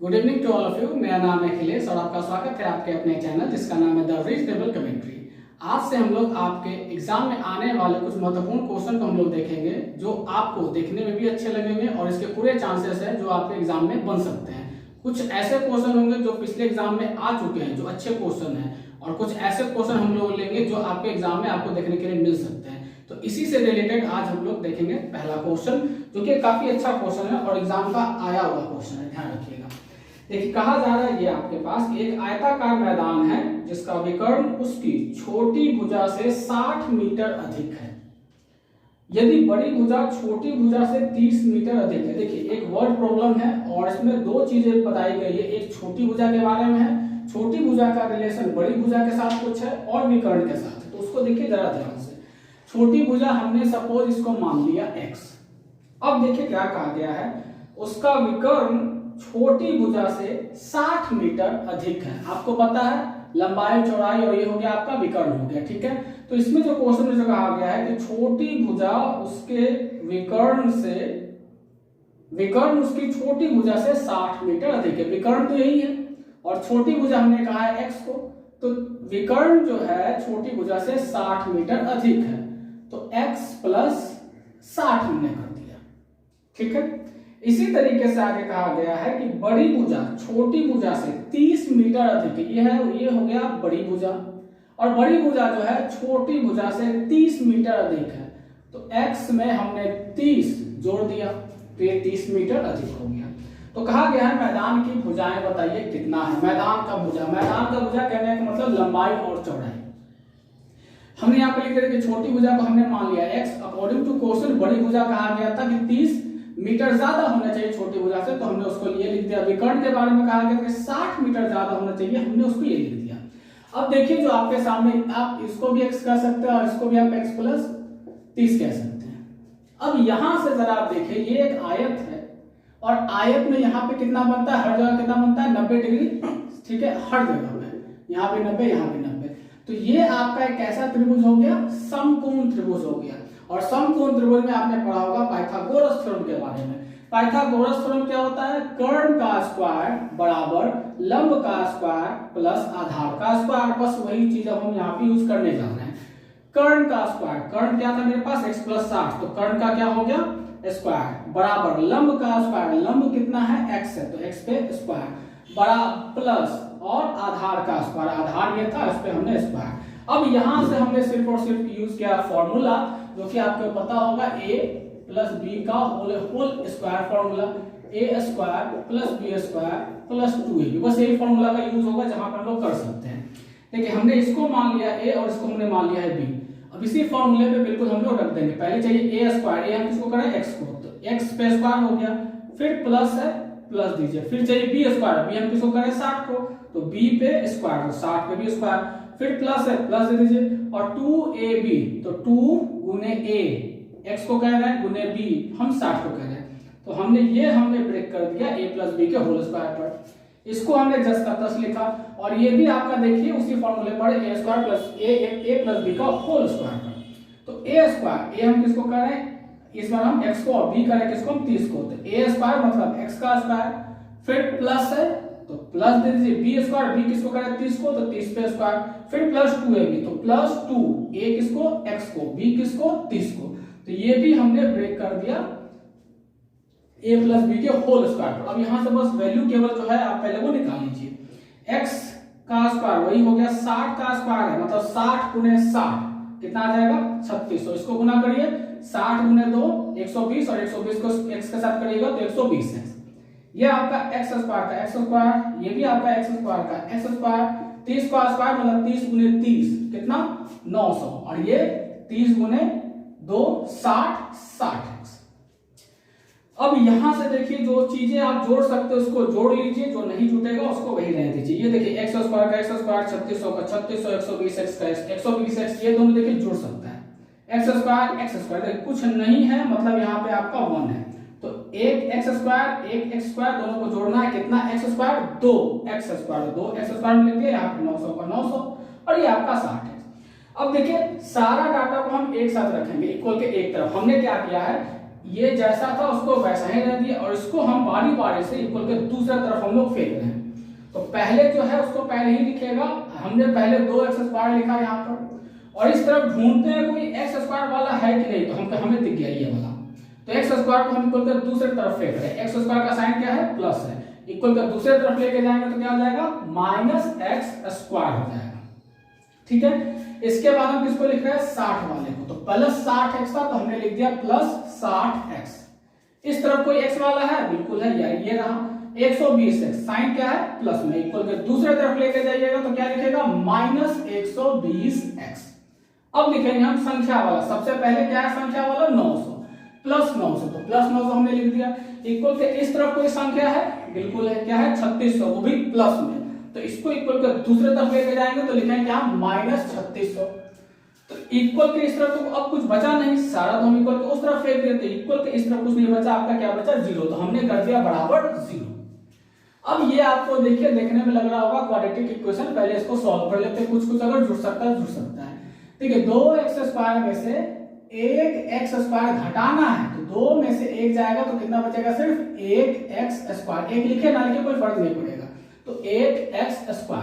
Good evening to all of you. मेरा नाम है अखिलेश और आपका स्वागत है आपके अपने चैनल जिसका नाम है द रीजनेबल कमेंट्री। आज से हम लोग आपके एग्जाम में आने वाले कुछ महत्वपूर्ण क्वेश्चन को हम लोग देखेंगे जो आपको देखने में भी अच्छे लगेंगे और इसके पूरे चांसेस है जो आपके एग्जाम में बन सकते हैं। कुछ ऐसे क्वेश्चन होंगे जो पिछले एग्जाम में आ चुके हैं जो अच्छे क्वेश्चन हैं, और कुछ ऐसे क्वेश्चन हम लोग लेंगे जो आपके एग्जाम में आपको देखने के लिए मिल सकते हैं। तो इसी से रिलेटेड आज हम लोग देखेंगे पहला क्वेश्चन, जो कि काफी अच्छा क्वेश्चन है और एग्जाम का आया हुआ क्वेश्चन है, ध्यान रखिएगा। देखिए कहा जा रहा है ये आपके पास एक आयताकार मैदान है जिसका विकर्ण उसकी छोटी भुजा से 60 मीटर अधिक है। यदि बड़ी भुजा छोटी भुजा से 30 मीटर अधिक है। देखिए एक वर्ड प्रॉब्लम है और इसमें दो चीजें बताई गई है, एक छोटी भुजा के बारे में है, छोटी भुजा का रिलेशन बड़ी भुजा के साथ कुछ है और विकर्ण के साथ, तो उसको देखिए जरा ध्यान से। छोटी भुजा हमने सपोज इसको मान लिया x। अब देखिए क्या कहा गया है, उसका विकर्ण छोटी भुजा से 60 मीटर अधिक है। आपको पता है लंबाई चौड़ाई और ये हो गया आपका विकर्ण हो गया, ठीक है। तो इसमें जो क्वेश्चन में जो कहा गया है कि छोटी भुजा उसके विकर्ण उसकी छोटी भुजा से 60 मीटर अधिक है। विकर्ण तो यही है और छोटी भुजा हमने कहा है x को, तो विकर्ण जो है छोटी भुजा से 60 मीटर अधिक है, तो x प्लस 60 हमने कर दिया, ठीक है। इसी तरीके से आगे कहा गया है कि बड़ी भुजा छोटी भुजा से 30 मीटर अधिक है। ये हो गया बड़ी भुजा, और बड़ी भुजा जो है छोटी भुजा से 30 मीटर अधिक है, तो x में हमने 30 जोड़ दिया तो ये 30 मीटर अधिक हो गया। तो कहा गया है मैदान की भुजाएं बताइए कितना है। मैदान का भुजा कहने का मतलब लंबाई और चौड़ाई। हमने यहाँ पे लिख दिया कि छोटी भुजा को हमने मान लिया x, अकॉर्डिंग टू क्वेश्चन बड़ी भुजा कहा गया था कि 30 मीटर ज्यादा होना चाहिए छोटी भुजा से, तो हमने उसको ये लिख दिया। विकर्ण के बारे में कहा गया कि 60 मीटर ज्यादा होना चाहिए, हमने उसको ये लिख दिया। अब देखिए जो आपके सामने, आप इसको भी x कह सकते हैं और इसको भी आप x प्लस 30 कह सकते हैं। अब यहां से जरा आप देखिए ये एक आयत है और आयत में यहाँ पे कितना बनता है, हर जगह कितना बनता है 90 डिग्री, ठीक है, हर जगह में यहाँ पे 90 यहाँ पे 90। तो ये आपका एक कैसा त्रिभुज हो गया, समकोण त्रिभुज हो गया। और समकोण त्रिभुज में आपने पढ़ा होगा पाइथागोरस थ्योरम के बारे में। पाइथागोरस थ्योरम क्या होता है, कर्ण का स्क्वायर बराबर लंब का स्क्वायर प्लस आधार का स्क्वायर। बस वही चीज हम यहाँ पे यूज करने जा रहे हैं। कर्ण का स्क्वायर, कर्ण क्या था मेरे पास x प्लस 60, तो कर्ण का क्या हो गया स्क्वायर बराबर लंब का स्क्वायर, लंब कितना है x है तो x पे स्क्वायर बड़ा प्लस और आधार का स्क्वायर, आधार ये था इस पे हमने स्क्वायर। अब यहां से हमने सिर्फ और सिर्फ यूज किया फॉर्मूला जो कि आपको पता होगा a प्लस बी का whole square formula, a square plus B square plus 2ab। बस यही फॉर्मूला का यूज होगा जहां पर हम लोग कर सकते हैं। देखिए हमने इसको मान लिया a और इसको हमने मान लिया है b। अब इसी फॉर्मूले पे बिल्कुल हम लोग रख देंगे। पहले चाहिए a स्क्वायर, a हम किसको करें x को, तो x पे स्क्वायर हो गया, फिर प्लस है प्लस दीजिए, फिर चाहिए b स्क्वायर, b हम किसको करें 60 को, तो b पे स्क्वायर, 60 पे भी स्क्वायर, फिर प्लस है प्लस दे दीजिए, और 2ab, तो 2 गुने a, x को कह रहे हैं गुने b, हम 60 को कह रहे हैं, तो हमने ब्रेक कर दिया a प्लस बी के होल स्क्वायर पर। इसको हमने 10 का 10 लिखा, और ये भी आपका देखिए उसी फॉर्मूले पर a square plus a plus B का होल स्क्वायर पर। तो a स्क्वायर, a हम किसको कह रहे हैं, इस बार हम x को और b करें किसको, हम 30 को, तो a स्क्वायर मतलब x का स्क्वायर, फिर प्लस है तो प्लस दे दीजिए, b स्क्वायर, b किसको करें 30 को, तो 30 पे स्क्वायर, फिर प्लस 2ab, तो प्लस 2 a किसको x को, b किसको 30 को, तो ये भी हमने ब्रेक कर दिया a प्लस बी के होल स्क्वायर। अब यहां से बस वैल्यू केवल जो है आप पहले वो निकाल लीजिए। x का स्क्वायर वही हो गया 60 का स्क्वायर है, मतलब 60 गुने 60 कितना आ जाएगा 3600। इसको गुना करिए, 60 गुने 2 120, और 120 को x के साथ करिएगा तो 120 है। ये आपका x स्क्वायर का x स्क्वायर, ये भी आपका x स्क्वायर का x स्क्वायर, 30 का स्क्वायर मतलब 30 गुने 30 कितना 900, और ये 30 गुने 2 60x। अब यहां से देखिए जो चीजें आप जोड़ सकते हो उसको जोड़ लीजिए, जो नहीं जुटेगा उसको वही रहने दीजिए। ये देखिए x स्क्वायर का x स्क्वायर, 3600 का 3600, 120x का 120x, ये दोनों देखिए जुड़ सकता है। x स्क्वायर देखिए कुछ नहीं है, मतलब यहाँ पे आपका 1 है, तो एक x स्क्वायर दोनों को जोड़ना है, कितना x square 2x square, 2x square में लिख दिया, यहाँ पे 900 का 900, और ये आपका 60 है। अब देखिए सारा डाटा को हम एक साथ रखेंगे इक्वल के एक तरफ। हमने क्या किया है, ये जैसा था उसको वैसा ही रह दिया, और इसको हम बारी बारी से इक्वल के दूसरी तरफ हम लोग फेंक रहे हैं। तो पहले जो है उसको पहले ही लिखेगा, हमने पहले 2x² लिखा यहाँ पर, और इस तरफ ढूंढते हैं कोई x² वाला है कि नहीं, तो हमें दिख गया ये वाला। तो x² को हम इक्वल के दूसरी तरफ फेंक रहे हैं, x² का साइन क्या है, प्लस है, इक्वल के दूसरी तरफ लेके जाएंगे तो क्या हो जाएगा, -x² हो जाएगा। ठीक है, इसके बाद हम किसको लिख रहे हैं, 60 वाले को। तो प्लस 60x था तो हमने लिख दिया प्लस 60x। इस तरफ कोई x वाला है, बिल्कुल है यार, ये रहा 120x, साइन क्या है, प्लस में, इक्वल के दूसरे तरफ लेके जाइएगा तो क्या लिखेगा, -120x। अब लिखेंगे हम संख्या वाला, सबसे पहले क्या है संख्या वाला, 900 प्लस 900, तो प्लस 900 हमने लिख दिया। इक्वल के इस तरफ कोई संख्या है, बिल्कुल है, क्या है, 3600, वो भी प्लस में, तो इसको इक्वल के दूसरे तरफ लेके जाएंगे तो लिखेंगे क्या, -3600। तो इक्वल के इस तरफ तो अब कुछ बचा नहीं, सारा तो हम इक्वल के उस तरफ फेंक देते, इक्वल के इस तरफ कुछ नहीं बचा, आपका क्या बचा, 0, तो हमने कर दिया बराबर 0। अब ये आपको देखिए देखने में लग रहा होगा क्वाड्रेटिक इक्वेशन, पहले इसको सॉल्व कर लेते हैं, कुछ अगर जुड़ सकता है जुड़ सकता है। देखिए 2x² में से 1x² घटाना है, तो 2 में से 1 जाएगा तो कितना बचेगा, सिर्फ 1x², 1 लिखे ना लिखे कोई फर्क नहीं पड़ेगा, तो 1x²।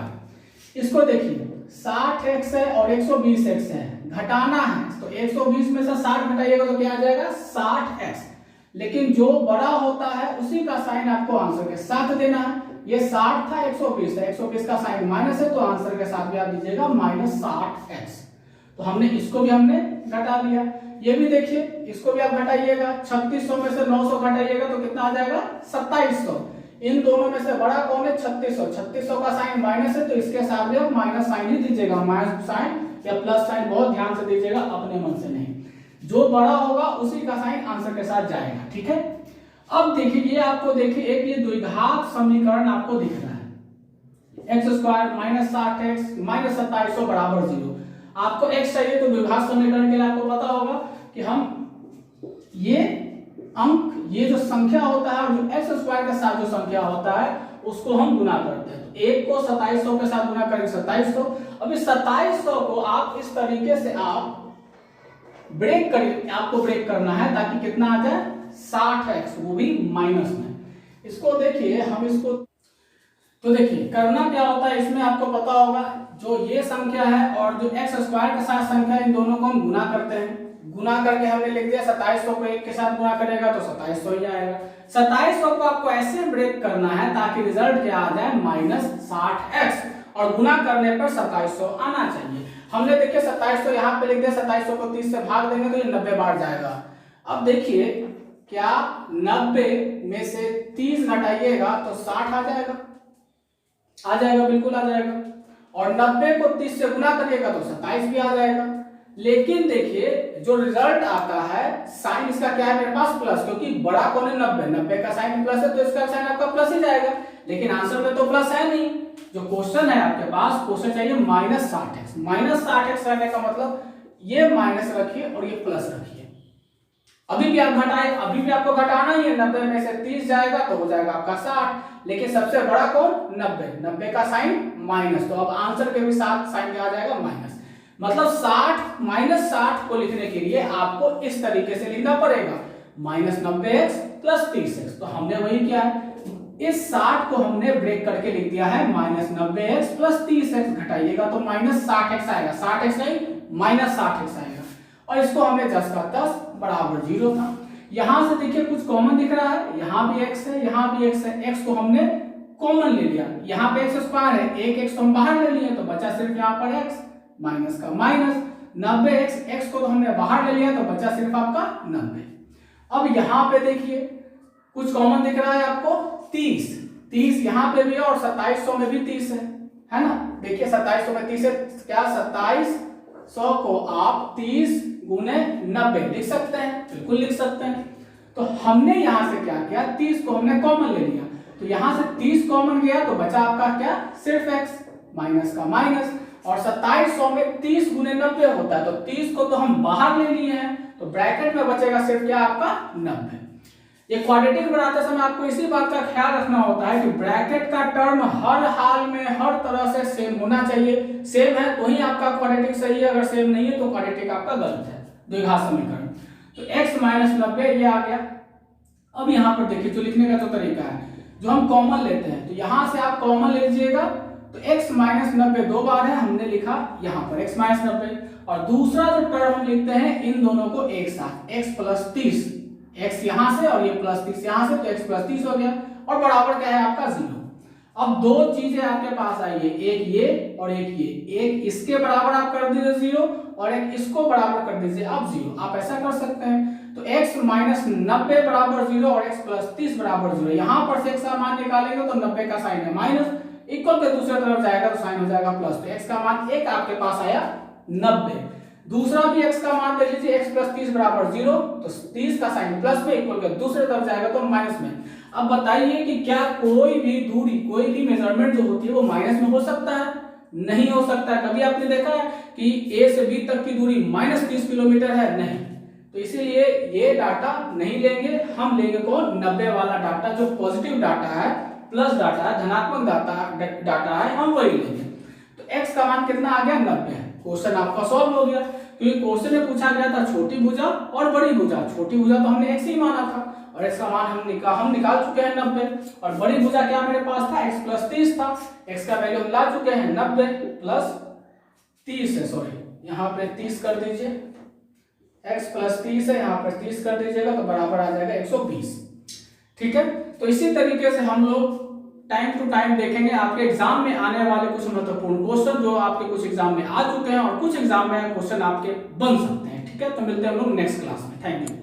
इसको देखिए 60x है और 120x है, घटाना है तो 120 में से 60 घटाइएगा तो क्या आ जाएगा, 60x। लेकिन जो बड़ा होता है उसी का साइन आपको आंसर के साथ देना है, ये 60 था 120 है, 120 का साइन माइनस है तो आंसर के साथ भी आप दीजिएगा -60x। तो हमने इसको भी हमने घटा लिया, ये भी देखिए इसको भी आप घटाइएगा, 3600 में से 900 घटाइएगा तो कितना आ जाएगा, 2700। इन दोनों में से बड़ा कौन है, 3600, 3600 का साइन माइनस है तो इसके साथ भी आप माइनस साइन ही दीजिएगा, माइनस साइन या प्लस साइन बहुत ध्यान से दीजिएगा, अपने मन से नहीं, जो बड़ा होगा उसी का साइन आंसर के साथ जाएगा। ठीक है, अब देखिए ये आपको देखिए एक ये द्विघात समीकरण आपको दिख रहा है, x² -60x -2700 बराबर 0। आपको x चाहिए तो द्विघात समीकरण के लिए आपको पता होगा कि हम ये अंक, ये जो संख्या होता है और जो x² के साथ जो संख्या होता है उसको हम गुना करते हैं, तो 1 को 2700 के साथ गुना करेंगे 2700। अब इस 2700 को आप इस तरीके से आप ब्रेक करिए, आपको ब्रेक करना है ताकि कितना आ जाए, 60x, वो भी माइनस में। इसको देखिए हम इसको, तो देखिए करना क्या होता है इसमें आपको पता होगा, जो ये संख्या है और जो x² के साथ संख्या, इन दोनों को हम गुना करते हैं, गुना करके हमने लिख दिया 2700 को 1 के साथ गुना करेगा तो 2700 ही आएगा। 2700 को आपको ऐसे ब्रेक करना है ताकि रिजल्ट क्या आ जाए, -60x, और गुना करने पर 2700 आना चाहिए। हमने देखिए 2700 यहाँ पे लिख दिया, 2700 को 30 से भाग देंगे तो ये 90 बार जाएगा। अब देखिए क्या 90 में से 30 घटाइएगा तो 60 आ जाएगा, आ जाएगा, बिल्कुल आ जाएगा, और 90 को 30 से गुना करिएगा तो 27 भी आ जाएगा। लेकिन देखिए जो रिजल्ट आता है, साइन इसका क्या है मेरे पास, प्लस, क्योंकि बड़ा कौन है, 90, 90 का साइन प्लस है तो इसका साइन आपका प्लस ही जाएगा, लेकिन आंसर में तो प्लस है नहीं। जो क्वेश्चन है आपके पास, क्वेश्चन चाहिए -60x, -60x रहने का मतलब ये माइनस रखिए और ये प्लस रखिए। अभी भी आप घटाए, अभी भी आपको घटाना ही है, 90 में से 30 जाएगा तो हो जाएगा आपका 60, लेकिन सबसे बड़ा कौन, 90, 90 का साइन माइनस, तो अब आंसर के भी साथ साइन क्या आ जाएगा, माइनस। मतलब 60 -60 को लिखने के लिए आपको इस तरीके से लिखना पड़ेगा, -90x + 30x। तो हमने वही किया है, इस 60 को हमने ब्रेक करके लिख दिया है -90x + 30x, घटाइएगा तो -60x आएगा, 60x नहीं -60x आएगा, और इसको हमने 10 का 10 बराबर 0 था। यहां से देखिए कुछ कॉमन दिख रहा है, यहां भी x है, यहां भी x है, x को हमने कॉमन ले लिया, यहाँ पे x² है, एक x तो हम बाहर ले लिए तो बचा सिर्फ यहाँ पर x, माइनस का माइनस, 90x, x को तो हमने बाहर ले लिया तो बचा सिर्फ आपका 90। अब यहाँ पे देखिए कुछ कॉमन दिख रहा है आपको, 30 यहाँ पे भी है और 2700 में भी 30 है ना। देखिए 2700 में 30 है, क्या 2700 को आप 30 गुने 90 लिख सकते हैं, बिल्कुल लिख सकते हैं। तो हमने यहाँ से क्या किया, 30 को हमने कॉमन ले लिया, तो यहाँ से 30 कॉमन गया तो बचा आपका क्या, सिर्फ x, माइनस का माइनस, और 2700 में 30 गुने 90 होता है, तो 30 को तो हम बाहर ले लिए हैं, तो ब्रैकेट में बचेगा सिर्फ क्या आपका 90। ये क्वाड्रेटिक बनाते समय आपको इसी बात का ख्याल रखना होता है कि ब्रैकेट का टर्म हर हाल में हर तरह से सेम होना चाहिए, सेम है तो ही आपका क्वाड्रेटिक सही है, अगर सेम नहीं है तो क्वाड्रेटिक आपका गलत है, द्विघात समीकरण। तो x माइनस 90 ये आ गया। अब यहाँ पर देखिए जो लिखने का जो तरीका है, जो हम कॉमन लेते हैं, तो यहां से आप कॉमन ले लीजिएगा, तो x माइनस 90 दो बार है, हमने लिखा यहाँ पर x माइनस 90, और दूसरा जो टर्म हम लिखते हैं इन दोनों को एक साथ, x प्लस 30, x यहां से और ये प्लस 30 यहां से, तो x प्लस 30 हो गया, और बराबर क्या है आपका 0। अब दो चीजें आपके पास आई है, एक ये और एक ये, एक इसके बराबर आप कर दीजिए 0 और एक इसको बराबर कर दीजिए आप 0। आप ऐसा कर सकते हैं, तो x माइनस 90 बराबर 0 और x प्लस 30 बराबर 0। यहां पर से x का मान निकालेंगे तो 90 का साइन है माइनस, इक्वल के दूसरे तरफ जाएगा तो साइन हो जाएगा प्लस, तो x का मान 1 आपके पास आया 90। दूसरा भी x का मान देख लीजिए, x प्लस 30 बराबर 0, तो 30 का साइन प्लस में, इक्वल के दूसरे तरफ जाएगा तो माइनस में। अब बताइए कि क्या कोई भी दूरी, कोई भी मेजरमेंट जो होती है वो माइनस में हो सकता है? नहीं हो सकता है। कभी आपने देखा है कि a से b तक की दूरी माइनस 30 किलोमीटर है? नहीं। तो इसीलिए ये डाटा नहीं लेंगे, हम लेंगे कौन? 90 वाला डाटा, जो पॉजिटिव डाटा है, प्लस डाटा है, धनात्मक डाटा है, हम वही लेंगे। तो x का मान कितना आ गया? 90। क्वेश्चन आपका सॉल्व हो गया, क्योंकि क्वेश्चन में पूछा गया था छोटी भुजा और बड़ी भुजा। छोटी भुजा तो हमने x ही माना था, और x का मान हम निकाल चुके हैं 90, और बड़ी भुजा क्या मेरे पास था? x प्लस 30 था, x का वैल्यू हम ला चुके हैं 90 प्लस 30 है, सॉरी यहाँ पे 30 कर दीजिए, x प्लस 30 है, यहाँ पर 30 कर दीजिएगा तो बराबर आ जाएगा 120। ठीक है, तो इसी तरीके से हम लोग टाइम टू टाइम देखेंगे आपके एग्जाम में आने वाले कुछ महत्वपूर्ण क्वेश्चन, जो आपके कुछ एग्जाम में आ चुके हैं और कुछ एग्जाम में क्वेश्चन आपके बन सकते हैं। ठीक है, तो मिलते हैं हम लोग नेक्स्ट क्लास में। Thank you.